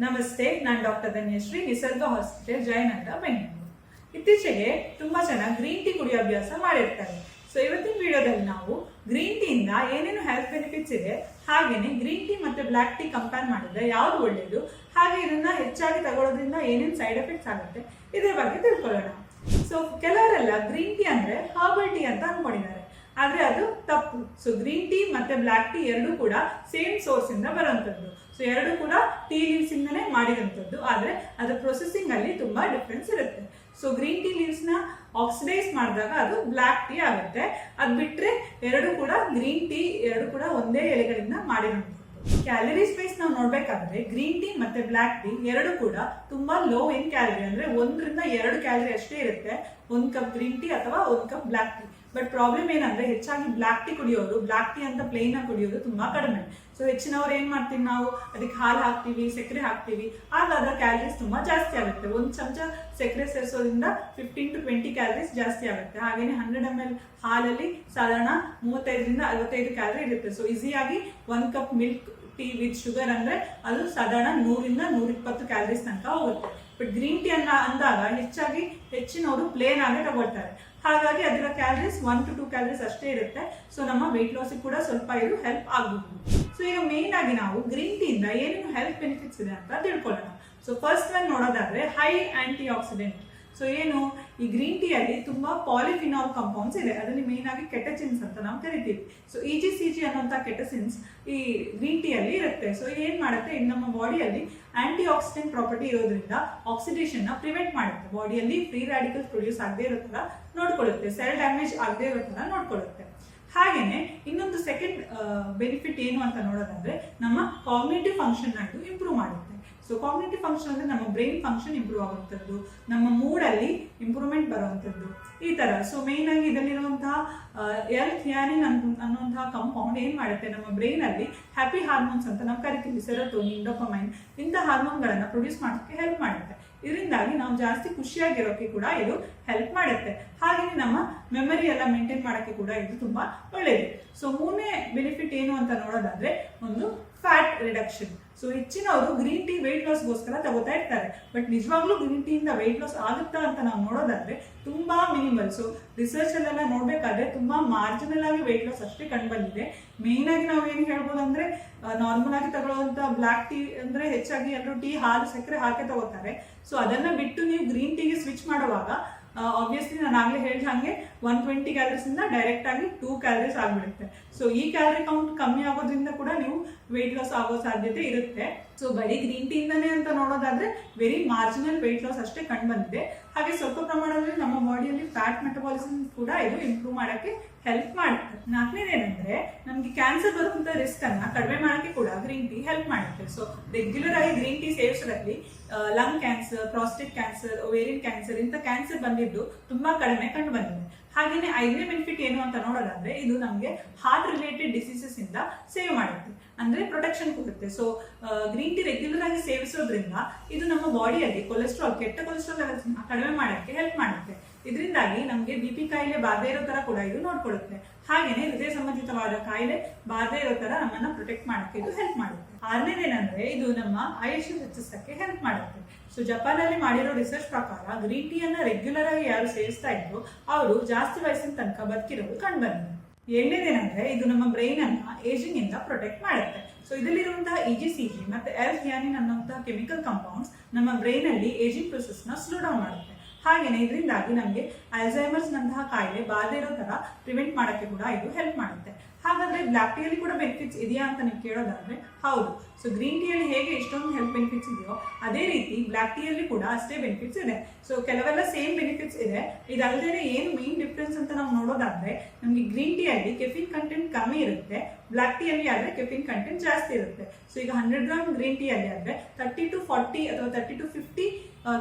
ನಮಸ್ತೆ, ನಾನು ಡಾಕ್ಟರ್ ಧನ್ಯಶ್ರೀ, ನಿಸರ್ಗ ಹಾಸ್ಪಿಟಲ್, ಜಯನಗರ, ಬೆಂಗಳೂರು. ಇತ್ತೀಚೆಗೆ ತುಂಬಾ ಜನ ಗ್ರೀನ್ ಟೀ ಕುಡಿಯೋ ಅಭ್ಯಾಸ ಮಾಡಿರ್ತಾರೆ. ಸೊ ಇವತ್ತಿನ ವಿಡಿಯೋದಲ್ಲಿ ನಾವು ಗ್ರೀನ್ ಟೀ ಇಂದ ಏನೇನು ಹೆಲ್ತ್ ಬೆನಿಫಿಟ್ಸ್ ಇದೆ, ಹಾಗೇನೆ ಗ್ರೀನ್ ಟೀ ಮತ್ತೆ ಬ್ಲಾಕ್ ಟೀ ಕಂಪೇರ್ ಮಾಡಿದ್ರೆ ಯಾವ್ದು ಒಳ್ಳೇದು, ಹಾಗೆ ಇದನ್ನ ಹೆಚ್ಚಾಗಿ ತಗೊಳ್ಳೋದ್ರಿಂದ ಏನೇನು ಸೈಡ್ ಎಫೆಕ್ಟ್ಸ್ ಆಗುತ್ತೆ ಇದ್ರ ಬಗ್ಗೆ ತಿಳ್ಕೊಳ್ಳೋಣ. ಸೊ ಕೆಲವರೆಲ್ಲ ಗ್ರೀನ್ ಟೀ ಅಂದ್ರೆ ಹರ್ಬಲ್ ಟೀ ಅಂತ ಅನ್ಕೊಂಡಿದ್ದಾರೆ, ಆದ್ರೆ ಅದು ತಪ್ಪು. ಸೊ ಗ್ರೀನ್ ಟೀ ಮತ್ತೆ ಬ್ಲಾಕ್ ಟೀ ಎರಡೂ ಕೂಡ ಸೇಮ್ ಸೋರ್ಸ್ ಇಂದ ಬರುವಂತದ್ದು. ಸೊ ಎರಡು ಕೂಡ ಟೀ ಲೀವ್ಸ್ ಇಂದನೇ ಮಾಡಿದಂಥದ್ದು, ಆದ್ರೆ ಅದರ ಪ್ರೊಸೆಸಿಂಗ್ ಅಲ್ಲಿ ತುಂಬಾ ಡಿಫ್ರೆನ್ಸ್ ಇರುತ್ತೆ. ಸೊ ಗ್ರೀನ್ ಟೀ ಲೀವ್ಸ್ ನ ಆಕ್ಸಿಡೈಸ್ ಮಾಡಿದಾಗ ಅದು ಬ್ಲಾಕ್ ಟೀ ಆಗುತ್ತೆ. ಅದ್ ಬಿಟ್ರೆ ಎರಡು ಕೂಡ ಗ್ರೀನ್ ಟೀ ಎರಡು ಕೂಡ ಒಂದೇ ಎಲೆಗಳಿಂದ ಮಾಡಿರುವಂಥದ್ದು. ಕ್ಯಾಲರೀಸ್ ವೈಸ್ ನಾವು ನೋಡ್ಬೇಕಾದ್ರೆ ಗ್ರೀನ್ ಟೀ ಮತ್ತೆ ಬ್ಲಾಕ್ ಟೀ ಎರಡು ಕೂಡ ತುಂಬಾ ಲೋ ಇನ್ ಕ್ಯಾಲರಿ, ಅಂದ್ರೆ 1-2 ಕ್ಯಾಲರಿ ಅಷ್ಟೇ ಇರುತ್ತೆ ಒಂದ್ ಕಪ್ ಗ್ರೀನ್ ಟೀ ಅಥವಾ ಒಂದ್ cup black tea. But problem ಏನಂದ್ರೆ ಹೆಚ್ಚಾಗಿ ಬ್ಲಾಕ್ ಟೀ ಕುಡಿಯೋರು ಬ್ಲಾಕ್ ಟೀ ಅಂತ ಪ್ಲೇನ್ ಆಗಿ ಕುಡಿಯೋದು ತುಂಬಾ ಕಡಿಮೆ. ಸೊ ಹೆಚ್ಚಿನವ್ರು ಏನ್ ಮಾಡ್ತೀವಿ, ನಾವು ಅದಕ್ಕೆ ಹಾಲು ಹಾಕ್ತಿವಿ, ಸಕ್ಕರೆ ಹಾಕ್ತಿವಿ, ಆಗ ಅದರ ಕ್ಯಾಲರೀಸ್ ತುಂಬಾ ಜಾಸ್ತಿ ಆಗುತ್ತೆ. ಒಂದ್ ಚಮಚ ಸಕ್ಕರೆ ಸೇರಿಸೋದ್ರಿಂದ 15-20 ಕ್ಯಾಲರೀಸ್ ಜಾಸ್ತಿ ಆಗುತ್ತೆ. ಹಾಗೇನೆ 100 ml ಹಾಲಲ್ಲಿ ಸಾಧಾರಣ 35-45 ಕ್ಯಾಲರಿ ಇರುತ್ತೆ. ಸೊ ಈಸಿಯಾಗಿ 1 cup milk tea with sugar ಅಂದ್ರೆ ಅದು ಸಾಧಾರಣ 100-120 ಕ್ಯಾಲರೀಸ್ ತನಕ ಹೋಗುತ್ತೆ. ಬಟ್ ಗ್ರೀನ್ ಟೀ ಅಂದಾಗ ಹೆಚ್ಚಿನವರು ಪ್ಲೇನ್ ಆಗಿ ತಗೊಳ್ತಾರೆ. ಹಾಗಾಗಿ ಅದರ ಕ್ಯಾಲರೀಸ್ 1-2 ಕ್ಯಾಲರೀಸ್ ಅಷ್ಟೇ ಇರುತ್ತೆ. ಸೊ ನಮ್ಮ ವೆಯ್ಟ್ ಲಾಸ್ ಕೂಡ ಸ್ವಲ್ಪ ಇದು ಹೆಲ್ಪ್ ಆಗಬಹುದು. ಸೊ ಈಗ ಮೇನ್ ಆಗಿ ನಾವು ಗ್ರೀನ್ ಟೀ ಇಂದ ಏನೇನು ಹೆಲ್ತ್ ಬೆನಿಫಿಟ್ಸ್ ಇದೆ ಅಂತ ತಿಳ್ಕೊಳ್ಳೋಣ. ಸೊ ಫಸ್ಟ್ ಒನ್ ನೋಡೋದಾದ್ರೆ ಹೈ ಆಂಟಿ ಆಕ್ಸಿಡೆಂಟ್. ಸೊ ಏನು, ಈ ಗ್ರೀನ್ ಟೀ ಅಲ್ಲಿ ತುಂಬಾ ಪಾಲಿಫಿನಾಲ್ ಕಾಂಪೌಂಡ್ಸ್ ಇದೆ, ಅದರಲ್ಲಿ ಮೇನ್ ಆಗಿ ಕೆಟಚಿನ್ಸ್ ಅಂತ ನಾವು ಕರಿತೀವಿ. ಸೊ EGCG ಅನ್ನುವಂತ ಕೆಟಸಿನ್ಸ್ ಈ ಗ್ರೀನ್ ಟೀ ಅಲ್ಲಿ ಇರುತ್ತೆ. ಸೊ ಏನ್ ಮಾಡುತ್ತೆ, ನಮ್ಮ ಬಾಡಿಯಲ್ಲಿ ಆಂಟಿ ಆಕ್ಸಿಡೆಂಟ್ ಪ್ರಾಪರ್ಟಿ ಇರೋದ್ರಿಂದ ಆಕ್ಸಿಡೇಷನ್ ನ ಪ್ರಿವೆಂಟ್ ಮಾಡುತ್ತೆ. ಬಾಡಿಯಲ್ಲಿ ಫ್ರೀ ರಾಡಿಕಲ್ಸ್ ಪ್ರೊಡ್ಯೂಸ್ ಆಗದೆ ಇರೋ ತರ ನೋಡ್ಕೊಳ್ಳುತ್ತೆ, ಸೆಲ್ ಡ್ಯಾಮೇಜ್ ಆಗದೆ ಇರೋ ತರ ನೋಡ್ಕೊಳ್ಳುತ್ತೆ. ಹಾಗೇನೆ ಇನ್ನೊಂದು ಸೆಕೆಂಡ್ ಬೆನಿಫಿಟ್ ಏನು ಅಂತ ನೋಡೋದಾದ್ರೆ ನಮ್ಮ ಕಾಗ್ನಿಟಿವ್ ಫಂಕ್ಷನ್ ನ ಇದು ಇಂಪ್ರೂವ್ ಮಾಡುತ್ತೆ. ಸೊ ಕಾಗ್ನಿಟಿವ್ ಫಂಕ್ಷನ್ ಅಂದ್ರೆ ನಮ್ಮ ಬ್ರೈನ್ ಫಂಕ್ಷನ್ ಇಂಪ್ರೂವ್ ಆಗುವಂಥದ್ದು, ನಮ್ಮ ಮೂಡ್ ಅಲ್ಲಿ ಇಂಪ್ರೂವ್ಮೆಂಟ್ ಬರುವಂಥದ್ದು, ಈ ತರ. ಸೊ ಮೇನ್ ಆಗಿ ಇದರಲ್ಲಿರುವಂತಹ L-ಥಿಯಾನಿನ್ ಅನ್ನುವಂತಹ ಕಾಂಪೌಂಡ್ ಏನ್ ಮಾಡುತ್ತೆ, ನಮ್ಮ ಬ್ರೈನ್ ಅಲ್ಲಿ ಹ್ಯಾಪಿ ಹಾರ್ಮೋನ್ಸ್ ಅಂತ ನಾವು ಕರಿತೀವಿ, ಸೆರೋಟೋನಿನ್, ಡೋಪಮೈನ್, ಇಂಥ ಹಾರ್ಮೋನ್ ಗಳನ್ನ ಪ್ರೊಡ್ಯೂಸ್ ಮಾಡೋಕ್ಕೆ ಹೆಲ್ಪ್ ಮಾಡುತ್ತೆ. ಇದರಿಂದಾಗಿ ನಾವು ಜಾಸ್ತಿ ಖುಷಿಯಾಗಿರೋಕೆ ಕೂಡ ಇದು ಹೆಲ್ಪ್ ಮಾಡುತ್ತೆ. ಹಾಗೆ ನಮ್ಮ ಮೆಮರಿ ಎಲ್ಲ ಮೇಂಟೈನ್ ಮಾಡೋಕೆ ಕೂಡ ಇದು ತುಂಬಾ ಒಳ್ಳೆಯದು. ಸೊ ಮೂರನೇ ಬೆನಿಫಿಟ್ ಏನು ಅಂತ ನೋಡೋದಾದ್ರೆ ಒಂದು ಫ್ಯಾಟ್ ರಿಡಕ್ಷನ್. ಸೊ ಹೆಚ್ಚಿನವರು ಗ್ರೀನ್ ಟೀ ವೆಯ್ಟ್ ಲಾಸ್ಗೋಸ್ಕರ ತಗೋತಾ ಇರ್ತಾರೆ, ಬಟ್ ನಿಜವಾಗ್ಲೂ ಗ್ರೀನ್ ಟೀ ಇಂದ ವೆಯ್ಟ್ ಲಾಸ್ ಆಗುತ್ತಾ ಅಂತ ನಾವು ನೋಡೋದಾದ್ರೆ ತುಂಬಾ ಮಿನಿಮಲ್. ಸೊ ರಿಸರ್ಚ್ ಅಲ್ಲೆಲ್ಲ ನೋಡ್ಬೇಕಾದ್ರೆ ತುಂಬಾ ಮಾರ್ಜಿನಲ್ ಆಗಿ ವೆಯ್ಟ್ ಲಾಸ್ ಅಷ್ಟೇ ಕಂಡು ಬಂದಿದೆ. ಮೇನ್ ಆಗಿ ನಾವು ಏನು ಹೇಳ್ಬೋದು ಅಂದ್ರೆ ನಾರ್ಮಲ್ ಆಗಿ ತಗೊಳ್ಳುವಂತ ಬ್ಲಾಕ್ ಟೀ ಅಂದ್ರೆ ಹೆಚ್ಚಾಗಿ ಎಲ್ಲರೂ ಟೀ ಹಾಲು ಸಕ್ಕರೆ ಹಾಕಿ ತಗೋತಾರೆ. ಸೊ ಅದನ್ನ ಬಿಟ್ಟು ನೀವು ಗ್ರೀನ್ ಟೀಗೆ ಸ್ವಿಚ್ ಮಾಡುವಾಗ ಆಬ್ವಿಯಸ್ಲಿ ನಾನು ಆಗ್ಲೇ ಹೇಳಿದ ಹಾಗೆ 120 ಕ್ಯಾಲರೀಸ್ ಇಂದ ಡೈರೆಕ್ಟ್ ಆಗಿ 2 ಕ್ಯಾಲರೀಸ್ ಆಗ್ಬಿಡುತ್ತೆ. ಸೊ ಈ ಕ್ಯಾಲರಿ ಕೌಂಟ್ ಕಮ್ಮಿ ಆಗೋದ್ರಿಂದ ಕೂಡ ನೀವು ವೆಯ್ಟ್ ಲಾಸ್ ಆಗೋ ಸಾಧ್ಯತೆ ಇರುತ್ತೆ. ಸೊ ಬರೀ ಗ್ರೀನ್ ಟೀ ಇಂದಾನೆ ಅಂತ ನೋಡೋದಾದ್ರೆ ವೆರಿ ಮಾರ್ಜಿನಲ್ ವೆಯ್ಟ್ ಲಾಸ್ ಅಷ್ಟೇ ಕಂಡು ಬಂದಿದೆ. ಹಾಗೆ ಸ್ವಲ್ಪ ಪ್ರಮಾಣದಲ್ಲಿ ನಮ್ಮ ಬಾಡಿಯಲ್ಲಿ ಫ್ಯಾಟ್ ಮೆಟಬಾಲಿಸಮ್ ಕೂಡ ಇದು ಇಂಪ್ರೂವ್ ಮಾಡಕ್ಕೆ ಹೆಲ್ಪ್ ಮಾಡುತ್ತೆ. ನಾಲ್ಕನೇದೇನಂದ್ರೆ ನಮ್ಗೆ ಕ್ಯಾನ್ಸರ್ ಬರುವಂತ ರಿಸ್ಕ್ ಅನ್ನ ಕಡಿಮೆ ಮಾಡಕ್ಕೆ ಕೂಡ ಗ್ರೀನ್ ಟೀ ಹೆಲ್ಪ್ ಮಾಡುತ್ತೆ. ಸೊ ರೆಗ್ಯುಲರ್ ಆಗಿ ಗ್ರೀನ್ ಟೀ ಸೇವಿಸೋದ್ರಲ್ಲಿ lung cancer, prostate cancer, ovarian cancer ಇಂಥ ಕ್ಯಾನ್ಸರ್ ಬಂದಿದ್ದು ತುಂಬಾ ಕಡಿಮೆ ಕಂಡು ಬಂದಿದೆ. ಹಾಗೇನೆ 5ನೇ ಬೆನಿಫಿಟ್ ಏನು ಅಂತ ನೋಡೋದಾದ್ರೆ ಇದು ನಮ್ಗೆ ಹಾರ್ಟ್ ರಿಲೇಟೆಡ್ ಡಿಸೀಸಸ್ ಇಂದ ಸೇವ್ ಮಾಡುತ್ತೆ, ಅಂದ್ರೆ ಪ್ರೊಟೆಕ್ಷನ್ ಕೊಡುತ್ತೆ. ಸೊ ಗ್ರೀನ್ ಟೀ ರೆಗ್ಯುಲರ್ ಆಗಿ ಸೇವಿಸೋದ್ರಿಂದ ಇದು ನಮ್ಮ ಬಾಡಿಯಲ್ಲಿ ಕೊಲೆಸ್ಟ್ರಾಲ್, ಕೆಟ್ಟ ಕೊಲೆಸ್ಟ್ರಾಲ್ ಲೆವೆಲ್ಸ್ ಕಡಿಮೆ ಮಾಡಕ್ಕೆ ಹೆಲ್ಪ್ ಮಾಡುತ್ತೆ. ಇದರಿಂದಾಗಿ ನಮ್ಗೆ BP ಕಾಯಿಲೆ ಬಾರದೇ ಇರೋ ತರ ಕೂಡ ಇದು ನೋಡ್ಕೊಳ್ಳುತ್ತೆ. ಹಾಗೇನೆ ಹೃದಯ ಸಂಬಂಧಿತವಾದ ಕಾಯಿಲೆ ಬಾರದೇ ಇರೋ ತರ ನಮ್ಮನ್ನ ಪ್ರೊಟೆಕ್ಟ್ ಮಾಡಕ್ಕೆ ಇದು ಹೆಲ್ಪ್ ಮಾಡುತ್ತೆ. 6ನೇದೇನಂದ್ರೆ ಇದು ನಮ್ಮ ಆಯುಷ್ಯ ಹೆಚ್ಚಿಸಕ್ಕೆ ಹೆಲ್ಪ್ ಮಾಡುತ್ತೆ. ಸೊ ಜಪಾನ್ ಅಲ್ಲಿ ಮಾಡಿರೋ ರಿಸರ್ಚ್ ಪ್ರಕಾರ ಗ್ರೀನ್ ಟೀ ಅನ್ನ ರೆಗ್ಯುಲರ್ ಆಗಿ ಯಾರು ಸೇವಿಸ್ತಾ ಇದ್ರು ಅವರು ಜಾಸ್ತಿ ವಯಸ್ಸಿನ ತನಕ ಬದುಕಿರೋದು ಕಂಡು ಬಂದಿದೆ. 7ನೇದೇನಂದ್ರೆ ಇದು ನಮ್ಮ ಬ್ರೈನ್ ಅನ್ನ ಏಜಿಂಗ್ ಇಂದ ಪ್ರೊಟೆಕ್ಟ್ ಮಾಡುತ್ತೆ. ಸೊ ಇದರಲ್ಲಿರುವಂತಹ EGCG ಮತ್ತೆ L-ಥಿಯಾನಿನ್ ಅನ್ನುವಂತಹ ಕೆಮಿಕಲ್ ಕಾಂಪೌಂಡ್ಸ್ ನಮ್ಮ ಬ್ರೈನ್ ಅಲ್ಲಿ ಏಜಿಂಗ್ ಪ್ರೊಸೆಸ್ ನ ಸ್ಲೋ ಡೌನ್ ಮಾಡುತ್ತೆ. ಹಾಗೇನೆ ಇದರಿಂದಾಗಿ ನಮಗೆ ಅಲ್ಝೈಮರ್ಸ್ ನಂತಹ ಕಾಯಿಲೆ ಬಾರದೇ ಇರೋ ತರ ಪ್ರಿವೆಂಟ್ ಮಾಡಕ್ಕೆ ಕೂಡ ಇದು ಹೆಲ್ಪ್ ಮಾಡುತ್ತೆ. ಹಾಗಾದ್ರೆ ಬ್ಲಾಕ್ ಟೀಯಲ್ಲಿ ಕೂಡ ಬೆನಿಫಿಟ್ಸ್ ಇದೆಯಾ ಅಂತ ನೀವು ಕೇಳೋದಾದ್ರೆ ಹೌದು. ಸೊ ಗ್ರೀನ್ ಟೀಯಲ್ಲಿ ಹೇಗೆ ಇಷ್ಟೊಂದು ಹೆಲ್ತ್ ಬೆನಿಫಿಟ್ಸ್ ಇದೆಯೋ ಅದೇ ರೀತಿ ಬ್ಲಾಕ್ ಟೀಯಲ್ಲಿ ಕೂಡ ಅಷ್ಟೇ ಬೆನಿಫಿಟ್ಸ್ ಇದೆ. ಸೊ ಕೆಲವೆಲ್ಲ ಸೇಮ್ ಬೆನಿಫಿಟ್ಸ್ ಇದೆ. ಇದಲ್ಲದೆ ಏನು ಮೇನ್ ಡಿಫ್ರೆನ್ಸ್ ಅಂತ ನಾವು ನೋಡೋದಾದ್ರೆ ನಮ್ಗೆ ಗ್ರೀನ್ ಟೀ ಅಲ್ಲಿ ಕೆಫಿನ್ ಕಂಟೆಂಟ್ ಕಮ್ಮಿ ಇರುತ್ತೆ, ಬ್ಲಾಕ್ ಟೀ ಅಲ್ಲಿ ಆದ್ರೆ ಕೆಫಿನ್ ಕಂಟೆಂಟ್ ಜಾಸ್ತಿ ಇರುತ್ತೆ. ಸೊ ಈಗ 100 ಗ್ರಾಮ್ ಗ್ರೀನ್ ಟೀ ಅಲ್ಲಿ ಆದ್ರೆ 30-40 ಅಥವಾ 30-50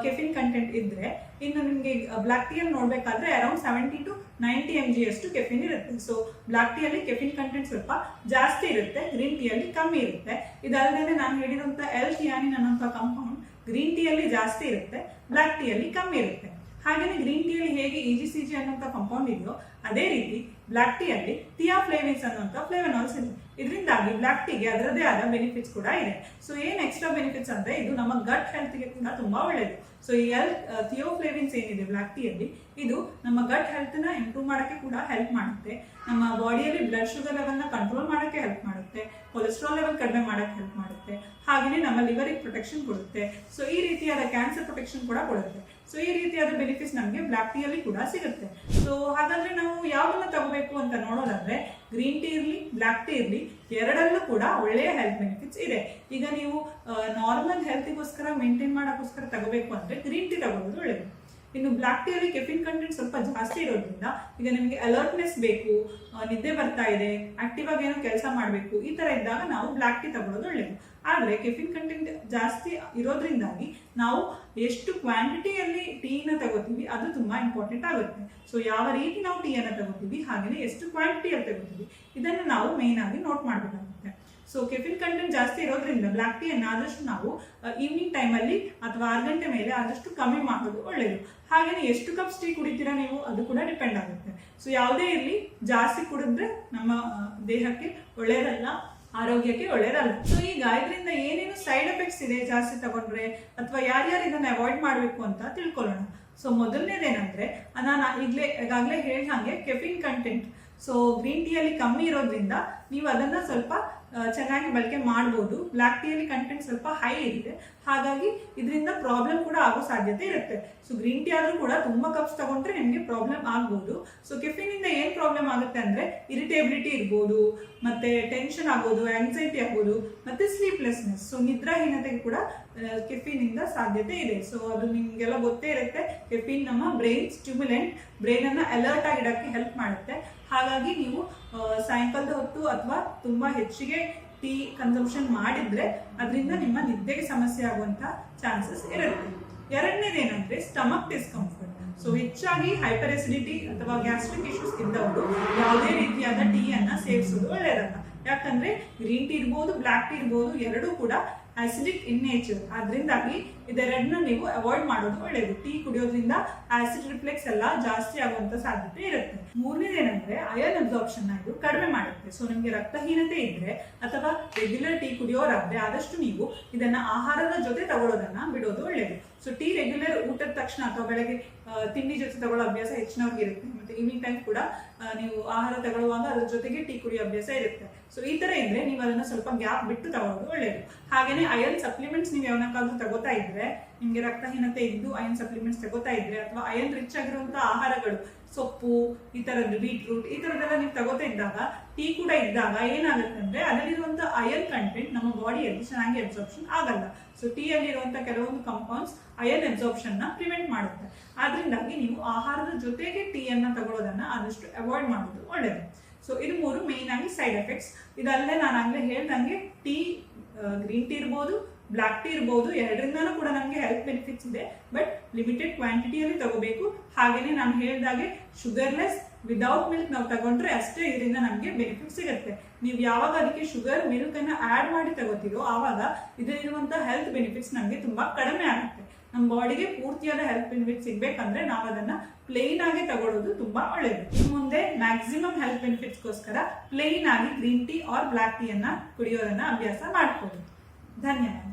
ಕೆಫಿನ್ ಕಂಟೆಂಟ್ ಇದ್ರೆ, ಇನ್ನು ನಿಮ್ಗೆ ಬ್ಲಾಕ್ ಟೀ ಅಲ್ಲಿ ನೋಡ್ಬೇಕಾದ್ರೆ ಅರೌಂಡ್ 70-90 mg ಅಷ್ಟು ಕೆಫಿನ್ ಇರುತ್ತೆ. ಸೊ ಬ್ಲಾಕ್ ಟೀ ಅಲ್ಲಿ ಕೆಫಿನ್ ಕಂಟೆಂಟ್ ಸ್ವಲ್ಪ ಜಾಸ್ತಿ ಇರುತ್ತೆ, ಗ್ರೀನ್ ಟೀ ಅಲ್ಲಿ ಕಮ್ಮಿ ಇರುತ್ತೆ. ಇದಲ್ಲದೆ ನಾನು ಹೇಳಿರುವಂತ L-ಥಿಯಾನಿನ್ ಅನ್ನುವಂಥ ಕಾಂಪೌಂಡ್ ಗ್ರೀನ್ ಟೀ ಅಲ್ಲಿ ಜಾಸ್ತಿ ಇರುತ್ತೆ, ಬ್ಲಾಕ್ ಟೀ ಅಲ್ಲಿ ಕಮ್ಮಿ ಇರುತ್ತೆ. ಹಾಗೇನೆ ಗ್ರೀನ್ ಟೀಯಲ್ಲಿ ಹೇಗೆ EGCG ಅನ್ನುವಂಥ ಕಾಂಪೌಂಡ್ ಇದೆಯೋ ಅದೇ ರೀತಿ ಬ್ಲಾಕ್ ಟೀ ಅಲ್ಲಿ ಥಿಯಾಫ್ಲೇವಿನ್ಸ್ ಅನ್ನುವಂಥ ಫ್ಲೇವನಾಲ್ಸ್ ಇದೆ. ಇದರಿಂದಾಗಿ ಬ್ಲಾಕ್ ಟೀಗೆ ಅದರದೇ ಆದ ಬೆನಿಫಿಟ್ಸ್ ಕೂಡ ಇದೆ. ಸೊ ಏನ್ ಎಕ್ಸ್ಟ್ರಾ ಬೆನಿಫಿಟ್ಸ್ ಅಂದ್ರೆ ಇದು ನಮ್ಮ ಗಟ್ ಹೆಲ್ತ್ಗೆ ಕೂಡ ತುಂಬಾ ಒಳ್ಳೆಯದು. ಸೊ ಈ ಥಿಯೋಫ್ಲೇವಿನ್ಸ್ ಏನಿದೆ ಬ್ಲಾಕ್ ಟೀ ಅಲ್ಲಿ, ಇದು ನಮ್ಮ ಗಟ್ ಹೆಲ್ತ್ ನ ಇಂಪ್ರೂವ್ ಮಾಡಕ್ಕೆ ಕೂಡ ಹೆಲ್ಪ್ ಮಾಡುತ್ತೆ. ನಮ್ಮ ಬಾಡಿಯಲ್ಲಿ ಬ್ಲಡ್ ಶುಗರ್ ಲೆವೆಲ್ ನ ಕಂಟ್ರೋಲ್ ಮಾಡಕ್ಕೆ ಹೆಲ್ಪ್ ಮಾಡುತ್ತೆ, ಕೊಲೆಸ್ಟ್ರಾಲ್ ಲೆವೆಲ್ ಕಡಿಮೆ ಮಾಡಕ್ಕೆ ಹೆಲ್ಪ್ ಮಾಡುತ್ತೆ, ಹಾಗೆಯೇ ನಮ್ಮ ಲಿವರಿಗೆ ಪ್ರೊಟೆಕ್ಷನ್ ಕೊಡುತ್ತೆ. ಸೊ ಈ ರೀತಿಯಾದ ಕ್ಯಾನ್ಸರ್ ಪ್ರೊಟೆಕ್ಷನ್ ಕೂಡ ಕೊಡುತ್ತೆ. ಸೊ ಈ ರೀತಿಯಾದ ಬೆನಿಫಿಟ್ಸ್ ನಮಗೆ ಬ್ಲಾಕ್ ಟೀ ಅಲ್ಲಿ ಕೂಡ ಸಿಗುತ್ತೆ. ಸೊ ಹಾಗಾದ್ರೆ ನಾವು ಯಾವ್ದನ್ನ ತಗೋಬೇಕು ಅಂತ ನೋಡೋದಾದ್ರೆ, ಗ್ರೀನ್ ಟೀ ಇರ್ಲಿ ಬ್ಲಾಕ್ ಟೀ ಇರ್ಲಿ, ಎರಡಲ್ಲೂ ಕೂಡ ಒಳ್ಳೆಯ ಹೆಲ್ತ್ ಬೆನಿಫಿಟ್ಸ್ ಇದೆ. ಈಗ ನೀವು ನಾರ್ಮಲ್ ಹೆಲ್ತ್ಗೋಸ್ಕರ ಮೇಂಟೈನ್ ಮಾಡೋಕ್ಕೋಸ್ಕರ ತಗೋಬೇಕು ಅಂದ್ರೆ ಗ್ರೀನ್ ಟೀ ತಗೊಳ್ಳೋದು ಒಳ್ಳೆಯದು. ಇನ್ನು ಬ್ಲಾಕ್ ಟೀ ಅಲ್ಲಿ ಕೆಫಿನ್ ಕಂಟೆಂಟ್ ಸ್ವಲ್ಪ ಜಾಸ್ತಿ ಇರೋದ್ರಿಂದ ಈಗ ನಿಮಗೆ ಅಲರ್ಟ್ನೆಸ್ ಬೇಕು, ನಿದ್ದೆ ಬರ್ತಾ ಇದೆ, ಆಕ್ಟಿವ್ ಆಗಿ ಏನೋ ಕೆಲಸ ಮಾಡಬೇಕು, ಈ ತರ ಇದ್ದಾಗ ನಾವು ಬ್ಲಾಕ್ ಟೀ ತಗೊಳ್ಳೋದು ಒಳ್ಳೆಯದು. ಆದ್ರೆ ಕೆಫಿನ್ ಕಂಟೆಂಟ್ ಜಾಸ್ತಿ ಇರೋದ್ರಿಂದಾಗಿ ನಾವು ಎಷ್ಟು ಕ್ವಾಂಟಿಟಿಯಲ್ಲಿ ಟೀನ ತಗೋತೀವಿ ಅದು ತುಂಬಾ ಇಂಪಾರ್ಟೆಂಟ್ ಆಗುತ್ತೆ. ಸೊ ಯಾವ ರೀತಿ ನಾವು ಟೀಯನ್ನು ತಗೋತೀವಿ, ಹಾಗೆಯೇ ಎಷ್ಟು ಕ್ವಾಂಟಿಟಿಯಲ್ಲಿ ತಗೋತೀವಿ, ಇದನ್ನು ನಾವು ಮೇನ್ ಆಗಿ ನೋಟ್ ಮಾಡಬೇಕಾಗುತ್ತೆ. ಸೊ ಕೆಫಿನ್ ಕಂಟೆಂಟ್ ಜಾಸ್ತಿ ಇರೋದ್ರಿಂದ ಬ್ಲಾಕ್ ಟೀ ಅನ್ನು ಆದಷ್ಟು ನಾವು ಈವ್ನಿಂಗ್ ಟೈಮಲ್ಲಿ ಅಥವಾ 6 ಗಂಟೆ ಮೇಲೆ ಆದಷ್ಟು ಕಮ್ಮಿ ಮಾಡೋದು ಒಳ್ಳೆಯದು. ಹಾಗೆಯೇ ಎಷ್ಟು ಕಪ್ಸ್ ಟೀ ಕುಡಿತೀರಾ ನೀವು, ಅದು ಕೂಡ ಡಿಪೆಂಡ್ ಆಗುತ್ತೆ. ಸೊ ಯಾವುದೇ ಇರಲಿ, ಜಾಸ್ತಿ ಕುಡಿದ್ರೆ ನಮ್ಮ ದೇಹಕ್ಕೆ ಒಳ್ಳೆಯದಲ್ಲ, ಆರೋಗ್ಯಕ್ಕೆ ಒಳ್ಳೆಯದಲ್ಲ. ಸೊ ಈಗ ಇದರಿಂದ ಏನೇನು ಸೈಡ್ ಎಫೆಕ್ಟ್ಸ್ ಇದೆ ಜಾಸ್ತಿ ತಗೊಂಡ್ರೆ, ಅಥವಾ ಯಾರ್ಯಾರು ಇದನ್ನ ಅವಾಯ್ಡ್ ಮಾಡಬೇಕು ಅಂತ ತಿಳ್ಕೊಳ್ಳೋಣ. ಸೊ ಮೊದಲನೇದೇನಂದ್ರೆ, ನಾನು ಈಗಾಗಲೇ ಹೇಳ್ದಂಗೆ caffeine content so green tea ಅಲ್ಲಿ ಕಮ್ಮಿ ಇರೋದ್ರಿಂದ ನೀವು ಅದನ್ನ ಸ್ವಲ್ಪ ಚೆನ್ನಾಗಿ ಬಳಕೆ ಮಾಡ್ಬೋದು. ಬ್ಲಾಕ್ ಟೀ ಅಲ್ಲಿ ಕಂಟೆಂಟ್ ಸ್ವಲ್ಪ ಹೈ ಇದೆ, ಹಾಗಾಗಿ ಇದರಿಂದ ಪ್ರಾಬ್ಲಮ್ ಕೂಡ ಆಗೋ ಸಾಧ್ಯತೆ ಇರುತ್ತೆ. ಸೊ ಗ್ರೀನ್ ಟೀ ಆದ್ರೂ ಕೂಡ ತುಂಬಾ ಕಪ್ಸ್ ತಗೊಂಡ್ರೆ ನಿಮಗೆ ಪ್ರಾಬ್ಲಮ್ ಆಗ್ಬೋದು. ಸೊ ಕೆಫಿನ್ ಇಂದ ಏನ್ ಪ್ರಾಬ್ಲಮ್ ಆಗುತ್ತೆ ಅಂದ್ರೆ ಇರಿಟೇಬಿಲಿಟಿ ಇರ್ಬೋದು, ಮತ್ತೆ ಟೆನ್ಷನ್ ಆಗೋದು, ಆಂಗ್ಸೈಟಿ ಆಗೋದು, ಮತ್ತೆ ಸ್ಲೀಪ್ಲೆಸ್ನೆಸ್. ಸೊ ನಿದ್ರಾಹೀನತೆಗೆ ಕೂಡ ಕೆಫಿನ್ ಇಂದ ಸಾಧ್ಯತೆ ಇದೆ. ಸೊ ಅದು ನಿಮ್ಗೆಲ್ಲ ಗೊತ್ತೇ ಇರುತ್ತೆ, ಕೆಫಿನ್ ನಮ್ಮ ಬ್ರೈನ್ ಸ್ಟಿಮ್ಯುಲೆಂಟ್, ಬ್ರೈನ್ ಅನ್ನ ಅಲರ್ಟ್ ಆಗಿಡಕ್ಕೆ ಹೆಲ್ಪ್ ಮಾಡುತ್ತೆ. ಹಾಗಾಗಿ ನೀವು ಸಾಯಂಕಾಲದ ಹೊತ್ತು ಅಥವಾ ತುಂಬಾ ಹೆಚ್ಚಿಗೆ ಟೀ ಕನ್ಸಂಪ್ಷನ್ ಮಾಡಿದ್ರೆ ಅದರಿಂದ ನಿಮ್ಮ ನಿದ್ದೆಗೆ ಸಮಸ್ಯೆ ಆಗುವಂತ ಚಾನ್ಸಸ್ ಇರುತ್ತೆ. ಎರಡನೇದೇನಂದ್ರೆ ಸ್ಟಮಕ್ ಡಿಸ್ಕಂಫರ್ಟ್. ಸೊ ಹೆಚ್ಚಾಗಿ ಹೈಪರ್ ಎಸಿಡಿಟಿ ಅಥವಾ ಗ್ಯಾಸ್ಟ್ರಿಕ್ ಇಶ್ಯೂಸ್ ಇದ್ದವರು ಯಾವುದೇ ರೀತಿಯಾದ ಟೀ ಅನ್ನ ಸೇವಿಸೋದು ಒಳ್ಳೆಯದಲ್ಲ. ಯಾಕಂದ್ರೆ ಗ್ರೀನ್ ಟೀ ಇರ್ಬೋದು, ಬ್ಲಾಕ್ ಟೀ ಇರ್ಬೋದು, ಎರಡೂ ಕೂಡ ಆಸಿಡಿಕ್ ಇನ್ ನೇಚರ್. ಅದರಿಂದಾಗಿ ಇದೆರಡನ್ನ ನೀವು ಅವಾಯ್ಡ್ ಮಾಡೋದು ಒಳ್ಳೆಯದು. ಟೀ ಕುಡಿಯೋದ್ರಿಂದ ಆಸಿಡ್ ರಿಫ್ಲೆಕ್ಸ್ ಎಲ್ಲ ಜಾಸ್ತಿ ಆಗುವಂತ ಸಾಧ್ಯತೆ ಇರುತ್ತೆ. ಮೂರನೇದೇನಂದ್ರೆ ಅಯರ್ನ್ ಅಬ್ಸಾರ್ಪ್ಷನ್ ಇದು ಕಡಿಮೆ ಮಾಡುತ್ತೆ. ಸೊ ನಿಮ್ಗೆ ರಕ್ತಹೀನತೆ ಇದ್ರೆ ಅಥವಾ ರೆಗ್ಯುಲರ್ ಟೀ ಕುಡಿಯೋರಾದ್ರೆ ಆದಷ್ಟು ನೀವು ಇದನ್ನ ಆಹಾರದ ಜೊತೆ ತಗೊಳ್ಳೋದನ್ನ ಬಿಡೋದು ಒಳ್ಳೆಯದು. ಸೊ ಟೀ ರೆಗ್ಯುಲರ್ ಊಟದ ತಕ್ಷಣ ಅಥವಾ ಬೆಳಗ್ಗೆ ತಿಂಡಿ ಜೊತೆ ತಗೊಳ್ಳೋ ಅಭ್ಯಾಸ ಹೆಚ್ಚಿನವ್ರಿಗೆ ಇರುತ್ತೆ. ಮತ್ತೆ ಈವ್ನಿಂಗ್ ಟೈಮ್ ಕೂಡ ನೀವು ಆಹಾರ ತಗೊಳ್ಳುವಾಗ ಅದ್ರ ಜೊತೆಗೆ ಟೀ ಕುಡಿಯೋ ಅಭ್ಯಾಸ ಇರುತ್ತೆ. ಸೊ ಈ ತರ ಇದ್ರೆ ನೀವು ಅದನ್ನ ಸ್ವಲ್ಪ ಗ್ಯಾಪ್ ಬಿಟ್ಟು ತಗೊಳ್ಳೋದು ಒಳ್ಳೆಯದು. ಹಾಗೇನೆ ಅಯರ್ನ್ ಸಪ್ಲಿಮೆಂಟ್ಸ್ ನೀವು ಯಾವನಕ್ಕಾದ್ರೂ ತಗೋತಾ ಇದ್ರೆ, ನಿಮ್ಗೆ ರಕ್ತಹೀನತೆ ಇದ್ದು ಅಯರ್ನ್ ಸಪ್ಲಿಮೆಂಟ್ಸ್ ತಗೋತಾ ಇದ್ರೆ, ಅಥವಾ ಅಯರ್ನ್ ರಿಚ್ ಆಗಿರುವಂತಹ ಆಹಾರಗಳು, ಸೊಪ್ಪು, ಈ ತರದ್ದು ಬೀಟ್ರೂಟ್, ಈ ತರದೆಲ್ಲ ನೀವು ತಗೋತಾ ಇದ್ದಾಗ, ಟೀ ಕೂಡ ಇದ್ದಾಗ ಏನಾಗುತ್ತೆ ಅಂದ್ರೆ ಅದರಲ್ಲಿರುವಂತಹ ಅಯರ್ನ್ ಕಂಟೆಂಟ್ ನಮ್ಮ ಬಾಡಿಯಲ್ಲಿ ಚೆನ್ನಾಗಿ ಅಬ್ಸಾರ್ಪ್ಷನ್ ಆಗಲ್ಲ. ಸೊ ಟೀ ಅಲ್ಲಿರುವಂತಹ ಕೆಲವೊಂದು ಕಂಪೌಂಡ್ಸ್ ಅಯರ್ನ್ ಅಬ್ಸಾರ್ಪ್ಷನ್ ನ ಪ್ರಿವೆಂಟ್ ಮಾಡುತ್ತೆ. ಆದ್ರಿಂದಾಗಿ ನೀವು ಆಹಾರದ ಜೊತೆಗೆ ಟೀ ಅನ್ನ ತಗೊಳ್ಳೋದನ್ನ ಆದಷ್ಟು ಅವಾಯ್ಡ್ ಮಾಡೋದು ಒಳ್ಳೆಯದು. ಸೊ ಇದು 3 ಮೇನ್ ಆಗಿ ಸೈಡ್ ಎಫೆಕ್ಟ್ಸ್. ಇದಲ್ಲದೆ ನಾನು ಆಗ್ಲೇ ಹೇಳ್ದಂಗೆ ಟೀ, ಗ್ರೀನ್ ಟೀ ಇರ್ಬೋದು, ಬ್ಲಾಕ್ ಟೀ ಇರ್ಬೋದು, ಎರಡರಿಂದನೂ ಕೂಡ ನಮಗೆ ಹೆಲ್ತ್ ಬೆನಿಫಿಟ್ಸ್ ಇದೆ. ಬಟ್ ಲಿಮಿಟೆಡ್ ಕ್ವಾಂಟಿಟಿಯಲ್ಲಿ ತಗೋಬೇಕು. ಹಾಗೇನೆ ನಾನು ಹೇಳಿದಾಗೆ ಶುಗರ್ಲೆಸ್ ವಿದೌಟ್ ಮಿಲ್ಕ್ ನಾವು ತಗೊಂಡ್ರೆ ಅಷ್ಟೇ ಇದರಿಂದ ನಮಗೆ ಬೆನಿಫಿಟ್ ಸಿಗುತ್ತೆ. ನೀವು ಯಾವಾಗ ಅದಕ್ಕೆ ಶುಗರ್, ಮಿಲ್ಕ್ ಅನ್ನ ಆಡ್ ಮಾಡಿ ತಗೋತೀರೋ ಆವಾಗ ಇದರಲ್ಲಿರುವಂತಹ ಹೆಲ್ತ್ ಬೆನಿಫಿಟ್ಸ್ ನಮಗೆ ತುಂಬಾ ಕಡಿಮೆ ಆಗುತ್ತೆ. ನಮ್ಮ ಬಾಡಿಗೆ ಪೂರ್ತಿಯಾದ ಹೆಲ್ತ್ ಬೆನಿಫಿಟ್ ಸಿಗ್ಬೇಕಂದ್ರೆ ನಾವು ಅದನ್ನ ಪ್ಲೇನ್ ಆಗಿ ತಗೊಳ್ಳೋದು ತುಂಬಾ ಒಳ್ಳೆಯದು. ಮುಂದೆ ಮ್ಯಾಕ್ಸಿಮಮ್ ಹೆಲ್ತ್ ಬೆನಿಫಿಟ್ಸ್ಗೋಸ್ಕರ ಪ್ಲೇನ್ ಆಗಿ green tea or black tea ಅನ್ನ ಕುಡಿಯೋದನ್ನ ಅಭ್ಯಾಸ ಮಾಡ್ಕೊಳ್ಳಿ. ಧನ್ಯವಾದ.